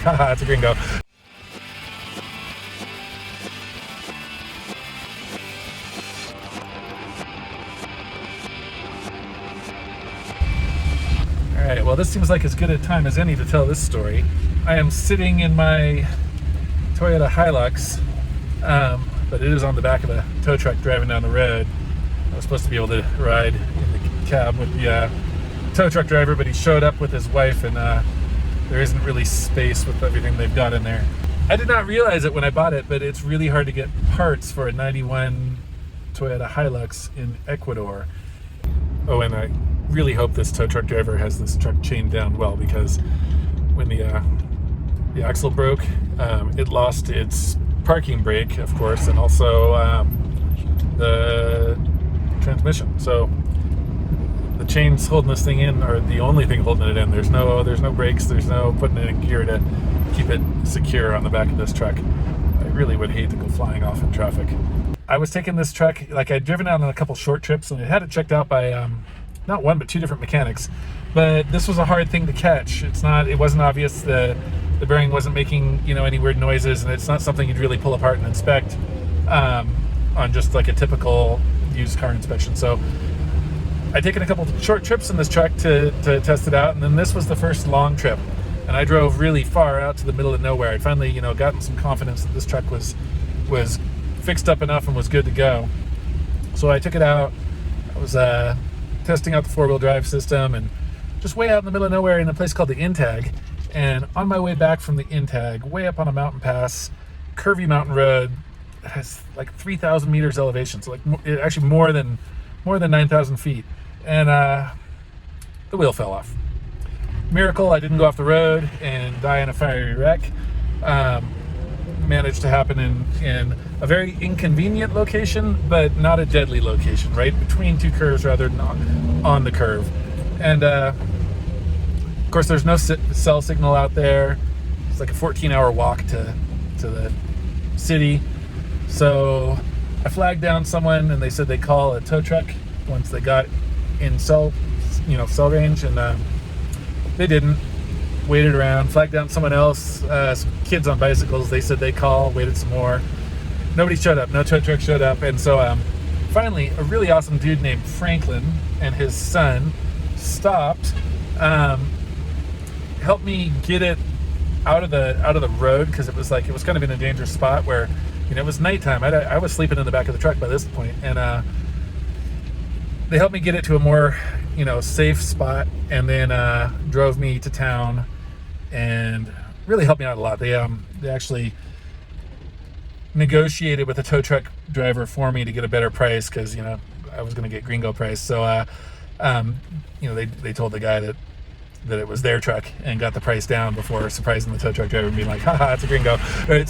haha, it's a gringo. Alright, well this seems like as good a time as any to tell this story. I am sitting in my Toyota Hilux, but it is on the back of a tow truck driving down the road. I was supposed to be able to ride in the cab with the tow truck driver, but he showed up with his wife, and there isn't really space with everything they've got in there. I did not realize it when I bought it, but it's really hard to get parts for a 91 Toyota Hilux in Ecuador. Oh, and I really hope this tow truck driver has this truck chained down well, because when the axle broke, it lost its parking brake, of course, and also the transmission. So the chains holding this thing in are the only thing holding it in. There's no brakes, there's no putting it in gear to keep it secure on the back of this truck. I really would hate to go flying off in traffic. I was taking this truck, like I'd driven out on a couple short trips, and I had it checked out by not one but two different mechanics, but this was a hard thing to catch. It wasn't obvious. The bearing wasn't making any weird noises, and it's not something you'd really pull apart and inspect on just like a typical used car inspection. So I'd taken a couple short trips in this truck to test it out, and then this was the first long trip, and I drove really far out to the middle of nowhere. I'd finally gotten some confidence that this truck was fixed up enough and was good to go. So I took it out. I was testing out the four-wheel drive system, and just way out in the middle of nowhere in a place called the Intag. And on my way back from the Intag, way up on a mountain pass, curvy mountain road, it has like 3,000 meters elevation, so like actually more than 9,000 feet. And the wheel fell off. Miracle, I didn't go off the road and die in a fiery wreck. Managed to happen in a very inconvenient location, but not a deadly location, right between two curves rather than on the curve. And of course, there's no cell signal out there. It's like a 14-hour walk to the city. So I flagged down someone, and they said they'd call a tow truck once they got in cell range, and they didn't. Waited around, flagged down someone else, some kids on bicycles. They said they'd call, waited some more. Nobody showed up, no tow truck showed up. And so finally, a really awesome dude named Franklin and his son stopped, helped me get it out of the road, because it was kind of in a dangerous spot where it was nighttime. I was sleeping in the back of the truck by this point, and they helped me get it to a more safe spot, and then drove me to town and really helped me out a lot. They actually negotiated with a tow truck driver for me to get a better price, because I was going to get gringo price. So they told the guy that it was their truck and got the price down before surprising the tow truck driver and being like, haha, it's a gringo. Right,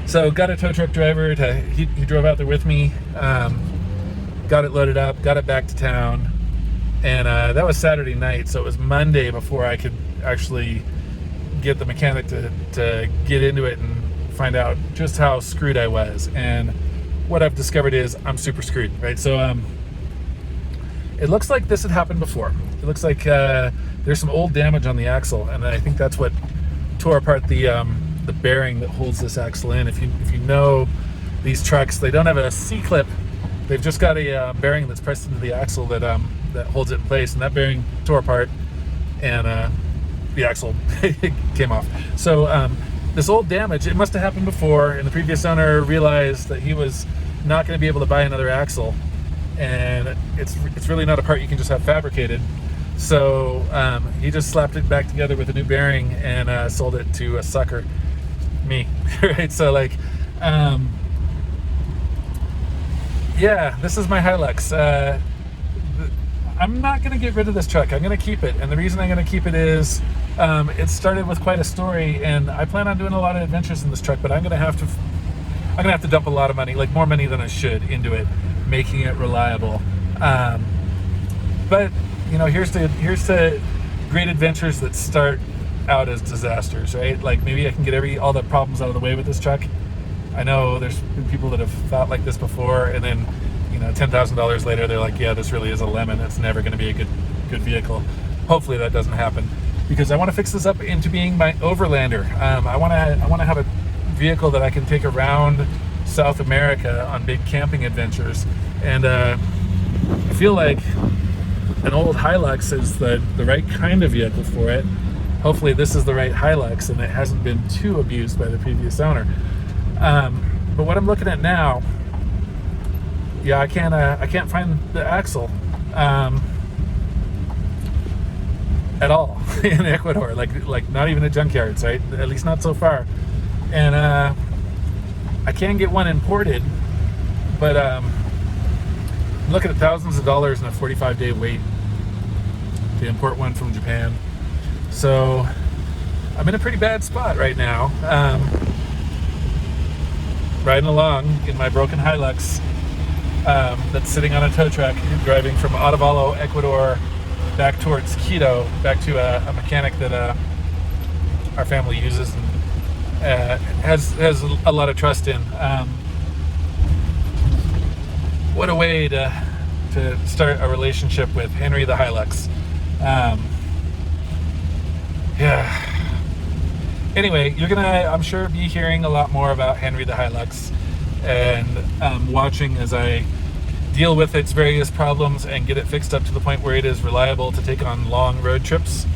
so got a tow truck driver he drove out there with me, got it loaded up, got it back to town, and that was Saturday night. So it was Monday before I could actually get the mechanic to get into it and find out just how screwed I was. And what I've discovered is I'm super screwed, right? So it looks like this had happened before. It looks like there's some old damage on the axle, and I think that's what tore apart the bearing that holds this axle in. If you know these trucks, they don't have a C-clip. They've just got a bearing that's pressed into the axle that holds it in place, and that bearing tore apart, and the axle came off. So this old damage, it must have happened before, and the previous owner realized that he was not going to be able to buy another axle, and it's really not a part you can just have fabricated. So he just slapped it back together with a new bearing and sold it to a sucker, me. Right? So yeah, this is my Hilux. I'm not going to get rid of this truck. I'm going to keep it, and the reason I'm going to keep it is it started with quite a story, and I plan on doing a lot of adventures in this truck. But I'm going to have to dump a lot of money, like more money than I should, into it, making it reliable. But here's to great adventures that start out as disasters, right? Like maybe I can get all the problems out of the way with this truck. I know there's been people that have thought like this before, and then $10,000 later they're like, yeah, this really is a lemon. It's never going to be a good vehicle. Hopefully that doesn't happen. because I want to fix this up into being my overlander. I want to have a vehicle that I can take around South America on big camping adventures, and I feel like an old Hilux is the right kind of vehicle for it. Hopefully this is the right Hilux and it hasn't been too abused by the previous owner. But what I'm looking at now, yeah, I can't find the axle at all in Ecuador, like not even at junkyards, right? At least not so far. And I can get one imported, but I'm looking at thousands of dollars and a 45-day wait to import one from Japan. So I'm in a pretty bad spot right now, riding along in my broken Hilux that's sitting on a tow truck, driving from Otavalo, Ecuador, back towards Quito, back to a mechanic that our family uses and has a lot of trust in. What a way to start a relationship with Henry the Hilux. Yeah. Anyway, you're gonna, I'm sure, be hearing a lot more about Henry the Hilux, and watching as I deal with its various problems and get it fixed up to the point where it is reliable to take on long road trips,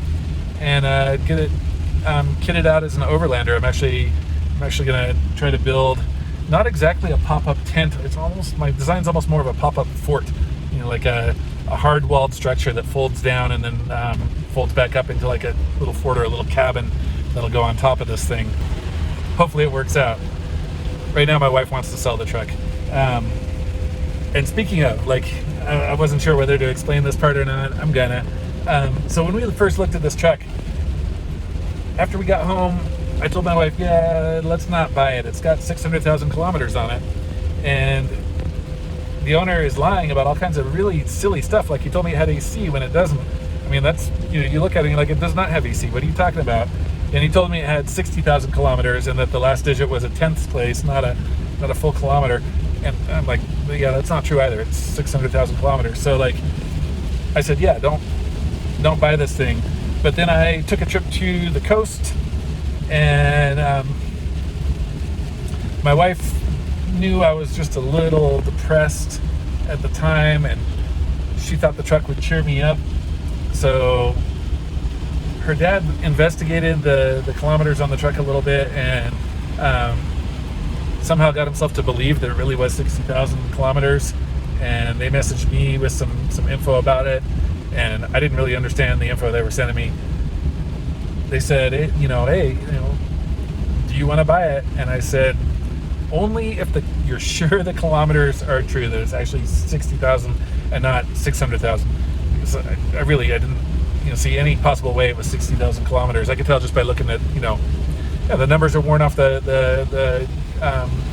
and get it kitted out as an overlander. I'm actually gonna try to build not exactly a pop-up tent. It's almost, my design's almost more of a pop-up fort, you know, like a hard-walled structure that folds down and then folds back up into like a little fort or a little cabin that'll go on top of this thing. Hopefully it works out. Right now my wife wants to sell the truck. And speaking of, like, I wasn't sure whether to explain this part or not. I'm gonna. So when we first looked at this truck, after we got home, I told my wife, yeah, let's not buy it. It's got 600,000 kilometers on it. And the owner is lying about all kinds of really silly stuff. Like, he told me it had AC when it doesn't. I mean, that's, you know, you look at it and you're like, it does not have AC. What are you talking about? And he told me it had 60,000 kilometers and that the last digit was a tenth place, not a full kilometer. And I'm like, yeah, that's not true either. It's 600,000 kilometers. So, like, I said, yeah, don't buy this thing. But then I took a trip to the coast, and my wife knew I was just a little depressed at the time, and she thought the truck would cheer me up. So her dad investigated the kilometers on the truck a little bit, and somehow got himself to believe that it really was 60,000 kilometers. And they messaged me with some info about it, and I didn't really understand the info they were sending me. They said, hey, do you want to buy it? And I said, only if you're sure the kilometers are true, that it's actually 60,000 and not 600,000. Because I didn't see any possible way it was 60,000 kilometers. I could tell just by looking at, the numbers are worn off the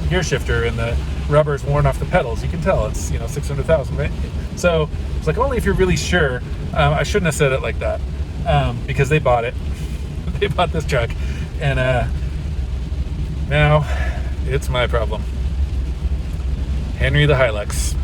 gear shifter, and the rubber's worn off the pedals. You can tell it's 600,000, right? So it's like, only if you're really sure. I shouldn't have said it like that, because they bought it. They bought this truck, and now it's my problem. Henry the Hilux.